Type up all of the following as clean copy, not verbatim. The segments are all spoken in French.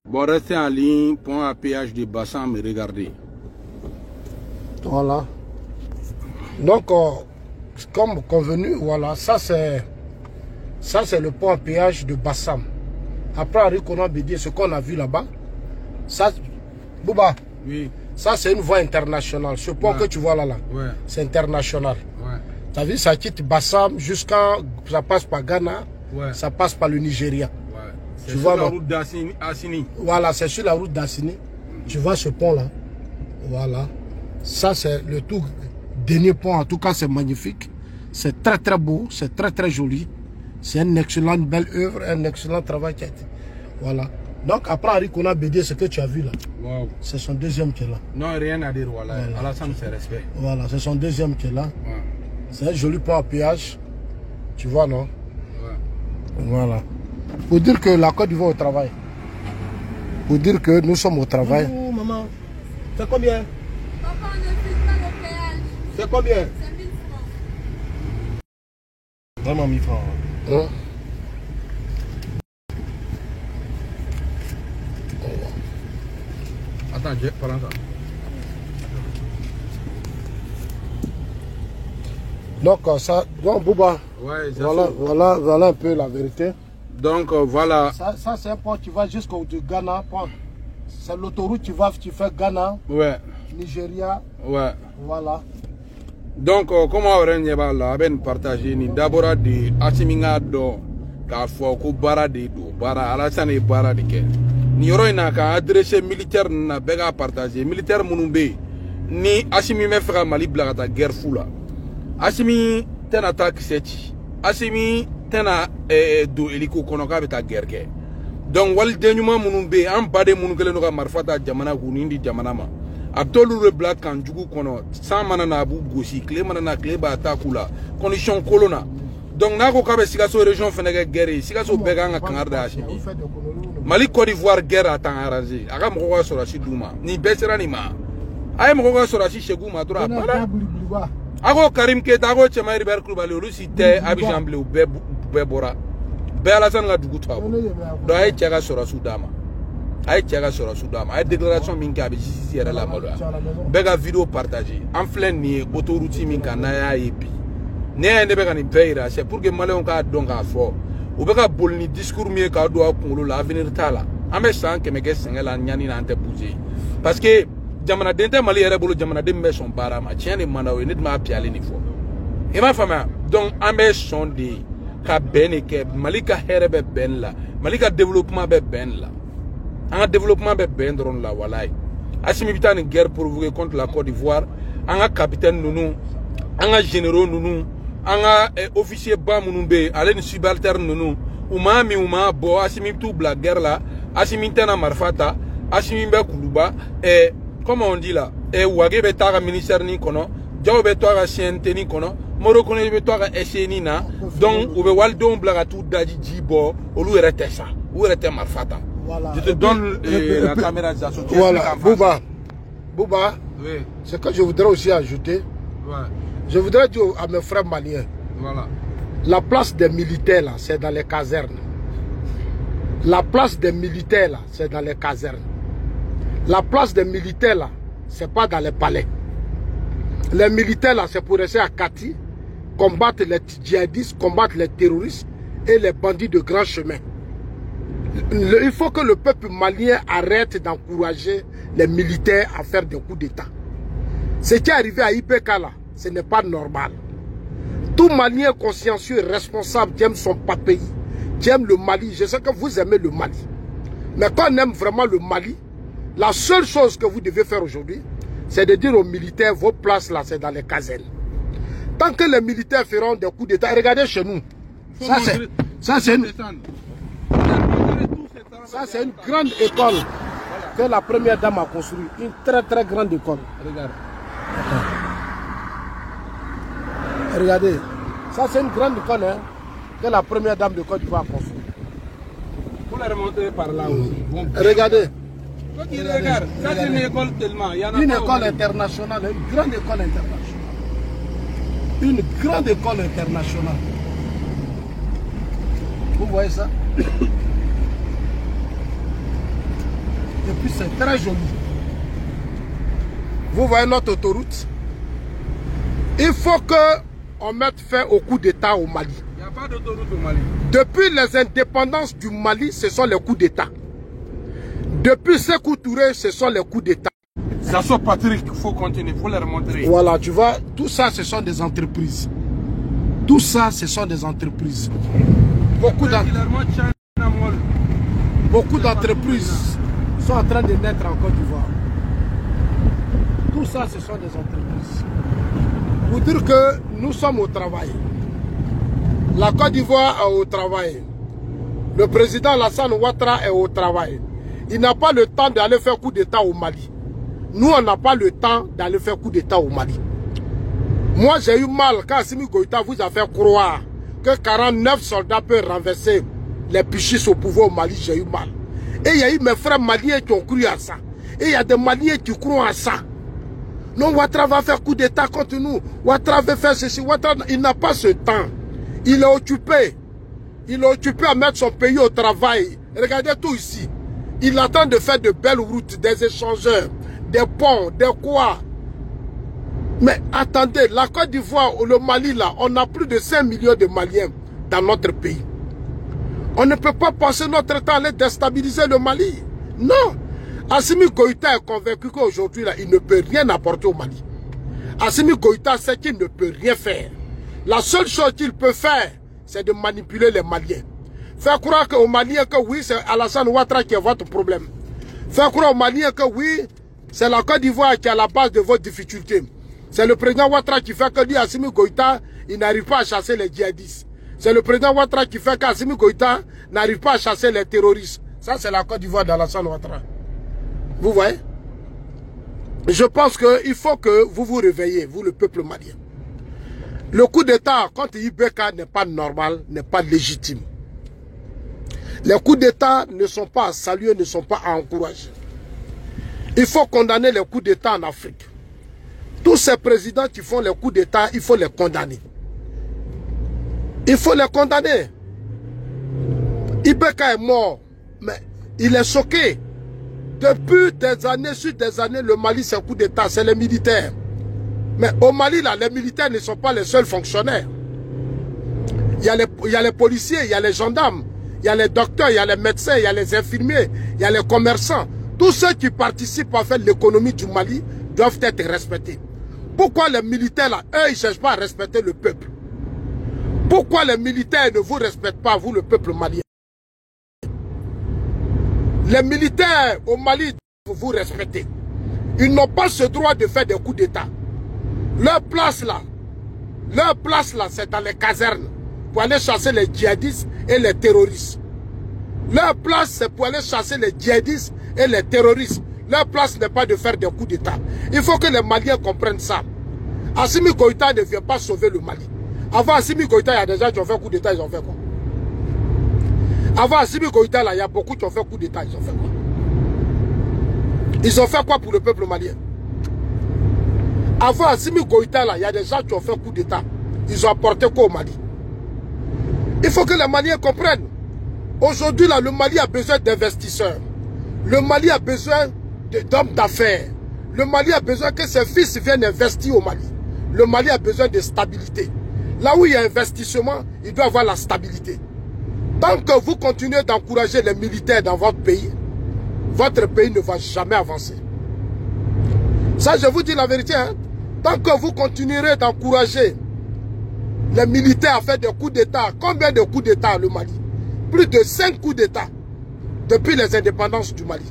Bon, restez en ligne, pont à péage de Bassam, regardez. Voilà. Donc, comme convenu, voilà, ça c'est le pont à péage de Bassam. Après, Henri Konan Bédié, ce qu'on a vu là-bas, ça, Bouba, Oui. ça c'est une voie internationale. Ce pont que tu vois là, Ouais. c'est international. Ouais. Tu as vu, ça quitte Bassam jusqu'à, ça passe par Ghana, Ouais. ça passe par le Nigeria. Ouais. C'est Tu sur vois, la non? route d'Assini. Voilà, c'est sur la route d'Assini. Tu vois ce pont-là. Voilà. Ça, c'est le tout dernier pont. En tout cas, c'est magnifique. C'est très, très beau. C'est très, très joli. C'est une excellente, belle œuvre, un excellent travail qui a été. Voilà. Donc, après Henri Konan Bédié, ce que tu as vu là, Wow. c'est son deuxième qui est là. Non, rien à dire, voilà. Voilà. Alassane, c'est respect. Voilà, c'est son deuxième qui est là. Ouais. C'est un joli pont à péage. Tu vois, non? Ouais. Voilà. Pour dire que la Côte d'Ivoire au travail. Pour dire que nous sommes au travail. Bonjour, maman. C'est combien? Papa, on ne fait pas le péage. C'est combien? C'est 1000 francs. Vraiment 1000 francs. Hein? Attends, je prends ça. Donc, ça, donc Bouba, Ouais, voilà un peu la vérité. Donc, voilà. Ça c'est un pont qui va jusqu'au Ghana. C'est l'autoroute qui fait Ghana, Ouais. Nigeria. Ouais. Voilà. Donc, comment on va là, ben partager ni d'abord de Asiminga do k'a fɔ ko baara de don baara Alassane ye baara de kɛ ni yɔrɔ in na ka adressé militaire na bɛɛ ka partager militaire minnu bɛ yen ni Asimi bɛ fɛ ka Mali bila ka taa guerre fu la Asimi tɛna taa kisɛ ci Asimi tɛna don hélico kɔnɔ k'a bɛ taa guerre kɛ donc waliden ɲuman minnu bɛ yen an baden minnu kɛlen don ka marifa ta jamana k'u nin di jamana ma a bɛ t'olu de bila kan jugu kɔnɔ san mana na a b'u gosi tile mana na tile b'a ta k'u la condition kolon na donc n'a ko k'a bɛ Sikaso région fɛnɛ kɛ guerre ye Sikaso bɛɛ kan ka kangari da Asimi Mali Côte d'Ivoire guerre a t'an arrangé a ka mɔgɔw ka sɔrɔdasi d'u ma nin bɛɛ sera nin ma a ye mɔgɔw ka sɔrɔdasi segin u ma dɔrɔn a banna a ko Karim Keita a ko Cɛma Hubert Kulibali olu si tɛ Abidjan bilen u bɛɛ bɔra bɛɛ Alassane ka dugu to a bolo donc a ye cɛ ka sɔrɔdasiw d'a ma a ye cɛ ka sɔrɔdasiw d'a ma a ye déclaration min kɛ a bɛ justice yɛrɛ lamaloya bɛɛ ka vidéo partager an filɛ nin ye autoroute min kan n'a y'a ye bi ne y'a ye ne bɛ ka nin bɛɛ yira c'est pour que maliyɛnw k'a dɔn k'a fɔ u bɛ ka boli ni discours min ye k'a don a kunkolo la avenir t'a la an bɛ san 100 kɛ sɛgɛn la ɲani na an tɛ bouger parce que jamanaden tɛ Mali yɛrɛ bolo jamanaden min bɛ sɔn baara ma tiɲɛ de man d'aw ye ne tun b'a piyalen de fɔ i m'a faamuya donc an bɛ sɔn de ka bɛn de kɛ Mali ka hɛrɛ bɛ bɛn la Mali ka développement bɛ bɛn la an ka développement bɛ bɛn dɔrɔn la walayi Asimi bɛ taa nin guerre provoquée contre la Côte d'Ivoire an ka capitaine ninnu an ka généraux ninnu an ka officier ba minnu bɛ yen ale ni subalterne ninnu u m'a min u m'a bɔ Asimi bɛ t'u bila guerre la Asimi tɛna marifa ta Asimi bɛ kuluba comment on dit là Wage bɛ taa ka ministère nin kɔnɔ Diaw bɛ to a ka CNT nin kɔnɔ Moro Konate bɛ to a ka SCN na donc u bɛ walidenw bila ka t'u daji ji bɔ olu yɛrɛ tɛ sa u yɛrɛ tɛ marifa ta. Voilà. Je te donne la caméra de Voilà, Bouba, oui. Ce que je voudrais aussi ajouter, Ouais. je voudrais dire à mes frères maliens, Voilà. la place des militaires là, c'est dans les casernes. La place des militaires là, c'est dans les casernes. La place des militaires là, c'est pas dans les palais. Les militaires là, c'est pour rester à Kati, combattre les djihadistes, combattre les terroristes et les bandits de grand chemin. Il faut que le peuple malien arrête d'encourager les militaires à faire des coups d'État. Ce qui est arrivé à IPK là, ce n'est pas normal. Tout Malien consciencieux et responsable qui aime son pays, qui aime le Mali, je sais que vous aimez le Mali. Mais quand on aime vraiment le Mali, la seule chose que vous devez faire aujourd'hui, c'est de dire aux militaires, vos places là, c'est dans les casernes. Tant que les militaires feront des coups d'État, regardez chez nous. Ça, c'est une grande école que la première dame a construite. Une très très grande école. Regarde. Regardez. Ça, c'est une grande école hein, que la première dame de Côte d'Ivoire a construite. Vous la remontez par là aussi. Bon. Regardez. Regarde. Ça, c'est une école tellement. Il y en a une pas école internationale, une grande école internationale. Une grande école internationale. Vous voyez ça? Et puis c'est très joli. Vous voyez notre autoroute. Il faut qu'on mette fin au coup d'État au Mali. Il n'y a pas d'autoroute au Mali. Depuis les indépendances du Mali, ce sont les coups d'État. Depuis Sékou Touré, ce sont les coups d'État. Ça soit Patrick, il faut continuer, il faut leur montrer. Voilà, tu vois, tout ça, ce sont des entreprises. Tout ça, ce sont des entreprises. Beaucoup d'entreprises sont en train de naître en Côte d'Ivoire. Tout ça, ce sont des entreprises. Pour dire que nous sommes au travail. La Côte d'Ivoire est au travail. Le président Alassane Ouattara est au travail. Il n'a pas le temps d'aller faire coup d'État au Mali. Nous, on n'a pas le temps d'aller faire coup d'État au Mali. Moi, j'ai eu mal quand Assimi Goïta vous a fait croire que 49 soldats peuvent renverser les pichis au pouvoir au Mali. J'ai eu mal. Et il y a eu mes frères maliens qui ont cru à ça. Et il y a des Maliens qui croient à ça. Non, Ouattara va faire coup d'État contre nous. Ouattara va faire ceci. Ouattara, il n'a pas ce temps. Il est occupé. Il est occupé à mettre son pays au travail. Regardez tout ici. Il attend de faire de belles routes, des échangeurs, des ponts, des quoi. Mais attendez, la Côte d'Ivoire, le Mali là, on a plus de 5 millions de Maliens dans notre pays. On ne peut pas passer notre temps à aller déstabiliser le Mali. Non. Assimi Goïta est convaincu qu'aujourd'hui là, il ne peut rien apporter au Mali. Assimi Goïta sait qu'il ne peut rien faire. La seule chose qu'il peut faire, c'est de manipuler les Maliens. Faire croire aux Maliens que oui, c'est Alassane Ouattara qui est votre problème. Faire croire aux Maliens que oui, c'est la Côte d'Ivoire qui est à la base de vos difficultés. C'est le président Ouattara qui fait que lui, Assimi Goïta, il n'arrive pas à chasser les djihadistes. C'est le président Ouattara qui fait qu'Assimi Goïta n'arrive pas à chasser les terroristes. Ça, c'est la Côte d'Ivoire d'Alassane Ouattara. Vous voyez? Je pense qu'il faut que vous vous réveillez, vous, le peuple malien. Le coup d'État contre Ibeka n'est pas normal, n'est pas légitime. Les coups d'État ne sont pas à saluer, ne sont pas à encourager. Il faut condamner les coups d'État en Afrique. Tous ces présidents qui font les coups d'État, il faut les condamner. Il faut les condamner. Ibeka est mort, mais il est choqué. Depuis des années sur des années, le Mali, c'est un coup d'État, c'est les militaires. Mais au Mali, là, les militaires ne sont pas les seuls fonctionnaires. Il y a les policiers, il y a les gendarmes, il y a les docteurs, il y a les médecins, il y a les infirmiers, il y a les commerçants. Tous ceux qui participent à faire l'économie du Mali doivent être respectés. Pourquoi les militaires, là, eux, ils ne cherchent pas à respecter le peuple? Pourquoi les militaires ne vous respectent pas, vous, le peuple malien? Les militaires au Mali doivent vous respecter. Ils n'ont pas ce droit de faire des coups d'État. Leur place là, c'est dans les casernes pour aller chasser les djihadistes et les terroristes. Leur place, c'est pour aller chasser les djihadistes et les terroristes. Leur place n'est pas de faire des coups d'État. Il faut que les Maliens comprennent ça. Assimi Goïta ne vient pas sauver le Mali. Avant Assimi Goïta, il y a des gens qui ont fait coup d'État, ils ont fait quoi? Avant Assimi Goïta, là, il y a beaucoup qui ont fait coup d'État, ils ont fait quoi? Ils ont fait quoi pour le peuple malien? Avant Assimi Goïta, là, il y a des gens qui ont fait coup d'État. Ils ont apporté quoi au Mali? Il faut que les Maliens comprennent. Aujourd'hui, là, le Mali a besoin d'investisseurs. Le Mali a besoin d'hommes d'affaires. Le Mali a besoin que ses fils viennent investir au Mali. Le Mali a besoin de stabilité. Là où il y a investissement, il doit avoir la stabilité. Tant que vous continuez d'encourager les militaires dans votre pays ne va jamais avancer. Ça, je vous dis la vérité. Hein? Tant que vous continuerez d'encourager les militaires à faire des coups d'État, combien de coups d'État le Mali? Plus de 5 coups d'État depuis les indépendances du Mali.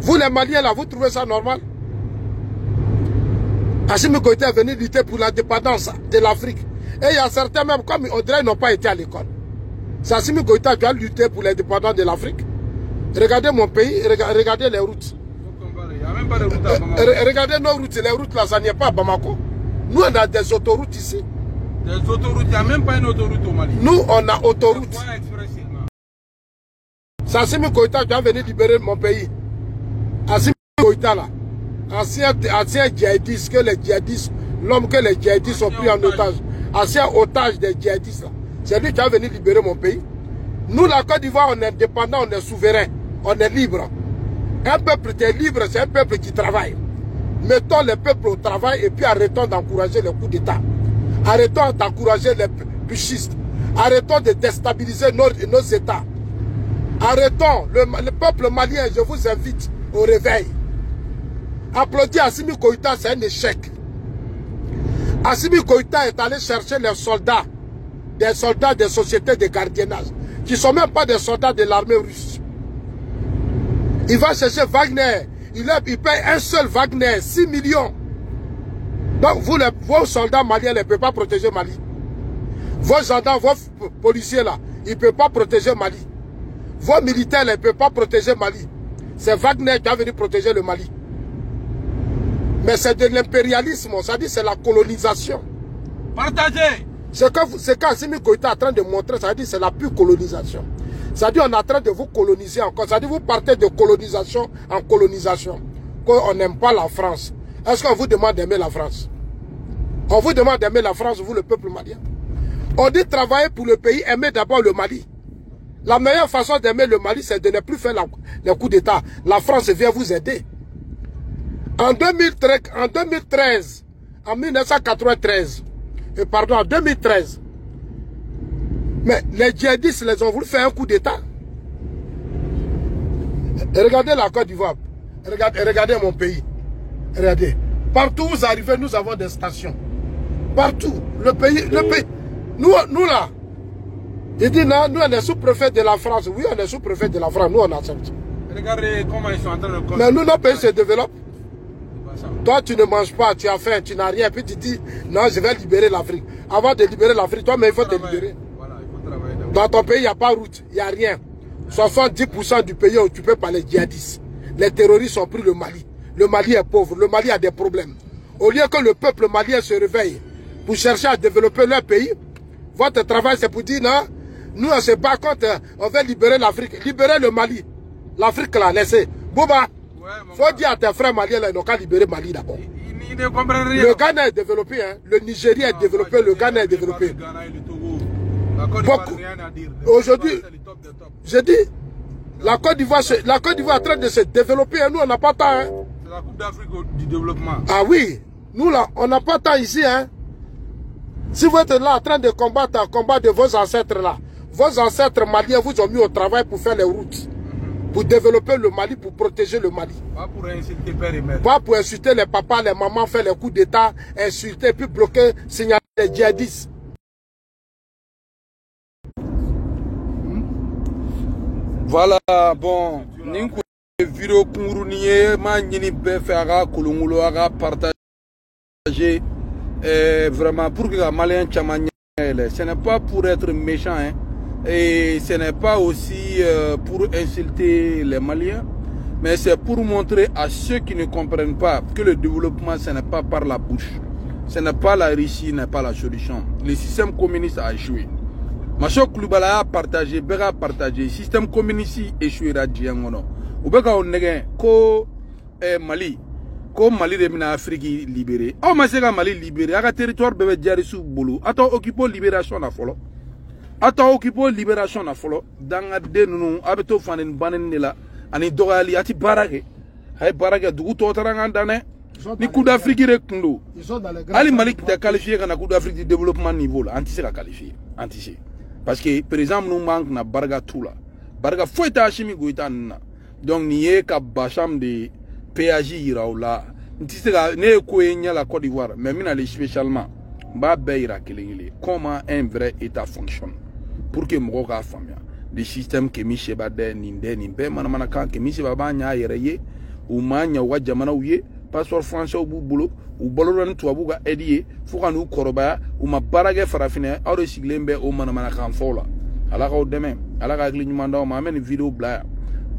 Vous les Maliens là, vous trouvez ça normal? Assimi Goïta est venu lutter pour l'indépendance de l'Afrique. Et il y a certains même, comme on dirait, n'ont pas été à l'école. C'est Assimi Goïta qui a lutté pour l'indépendance de l'Afrique. Regardez mon pays, regardez les routes. Il n'y a même pas de route à Bamako. Regardez nos routes, les routes là, ça n'y est pas à Bamako. Nous, on a des autoroutes ici. Des autoroutes, il n'y a même pas une autoroute au Mali. Nous, on a autoroute. C'est Assimi Goïta qui a venu libérer mon pays. Assimi Goïta là, ancien djihadiste, que les djihadistes, l'homme que les djihadistes ont pris en otage, ancien otage des djihadistes là. C'est lui qui a venu libérer mon pays. Nous, la Côte d'Ivoire, on est indépendant, on est souverain, on est libre. Un peuple qui est libre, c'est un peuple qui travaille. Mettons le peuple au travail et puis arrêtons d'encourager les coups d'État. Arrêtons d'encourager les putschistes. Arrêtons de déstabiliser nos États. Arrêtons. Le peuple malien, je vous invite au réveil. Applaudir Assimi Goïta, c'est un échec. Assimi Goïta est allé chercher les soldats des sociétés de gardiennage, qui ne sont même pas des soldats de l'armée russe. Il va chercher Wagner. Il paye un seul Wagner, 6 millions. Donc, vos soldats maliens ne peuvent pas protéger Mali. Vos gendarmes, vos policiers là, ils ne peuvent pas protéger Mali. Vos militaires ne peuvent pas protéger Mali. C'est Wagner qui va venir protéger le Mali. Mais c'est de l'impérialisme, ça dit c'est la colonisation. Partagez. C'est qu'Assimi Goïta est en train de montrer, ça dit c'est la pure colonisation. Ça dit on est en train de vous coloniser encore. Ça dit vous partez de colonisation en colonisation. Qu'on n'aime pas la France. Est-ce qu'on vous demande d'aimer la France? On vous demande d'aimer la France, vous le peuple malien. On dit travailler pour le pays, aimer d'abord le Mali. La meilleure façon d'aimer le Mali, c'est de ne plus faire les coups d'État. La France vient vous aider. En 2013, en 1993, pardon, en 2013, mais les djihadistes les ont voulu faire un coup d'État. Regardez la Côte d'Ivoire. Regardez mon pays. Regardez. Partout où vous arrivez, nous avons des stations. Partout. Le pays. Nous là. Il dit non, nous on est sous-préfet de la France. Oui, on est sous-préfet de la France. Nous on accepte. Regardez comment ils sont en train de... Mais nous, nos pays se développent. Toi, tu ne manges pas, tu as faim, tu n'as rien. Puis tu dis, non, je vais libérer l'Afrique. Avant de libérer l'Afrique, toi, mais il faut te libérer. Voilà, il faut travailler. Dans ton pays, il n'y a pas route, il n'y a rien. 70% du pays est occupé par les djihadistes. Les terroristes ont pris le Mali. Le Mali est pauvre, le Mali a des problèmes. Au lieu que le peuple malien se réveille pour chercher à développer leur pays, votre travail c'est pour dire, non, nous on se bat contre, on veut libérer l'Afrique. Libérer le Mali. L'Afrique là, laissez. Bouba, faut dire à tes frères maliens, là, ils n'ont qu'à libérer Mali d'abord. Ils ne comprennent rien. Le Ghana est développé, hein. Le Nigeria est développé, le Ghana est développé. Aujourd'hui, je dis, la Côte d'Ivoire est en train de se développer, hein. Nous on n'a pas de temps. Hein. C'est la Coupe d'Afrique du développement. Ah oui, nous là, on n'a pas de temps ici. Hein. Si vous êtes là en train de combattre vos ancêtres là, vos ancêtres maliens vous ont mis au travail pour faire les routes. Pour développer le Mali, pour protéger le Mali. Pas pour insulter père et mère. Pas pour insulter les papas, les mamans, faire les coups d'État, insulter, puis bloquer, signaler les djihadistes. Voilà, bon. Ninku vidéo kungurunie ma nyini be faire kulungulo aga partager vraiment pour que les Maliens chamanya. Ce n'est pas pour être méchant, hein. Et ce n'est pas aussi pour insulter les Maliens, mais c'est pour montrer à ceux qui ne comprennent pas que le développement, ce n'est pas par la bouche. Ce n'est pas la Russie, n'est pas la solution. Le système communiste a échoué. Macho Kloubala a partagé, Bega a partagé. Le système communiste échouera Djiangono. Ou Bega on nègre, ko Mali, ko Mali de mina Afrique libérée. Oh, mais c'est Mali libéré. A territoire bébé diari sous boulot. Attends, occupons libération na folo. Attends, occupons libération na folo. Dans la dénou, abeto fanen banen nela. Ani dogali ati barage. Hay barage du tout autant d'années. Ni coup d'Afrique rekndo. Ali Malik t'a qualifié quand la coup d'Afrique du développement niveau là. Anti la qualifié. Anti. Parce que par exemple nous manque na barga tout là. Barga faut être Assimi Goïta na. Donc nié ka bacham de PAJ iraoula. Anti c'est ne ko enya la Côte d'Ivoire. Mais mina les spécialement. Ba beira kelingili. Comment un vrai état fonctionne. Pour que mon gars fasse le système que Michel Bade ninde nimbe manamana kan que Michel Baba nya yereye ou manya wa jamana ouye passeport français au boulot ou boloran to abuga edier faut kan ou koroba ou ma barage farafine au recyclembe au manamana kan fola ala ka demain ala ka gli nyumanda o ma men vidéo bla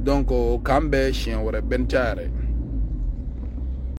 donc kambe chien wore bentare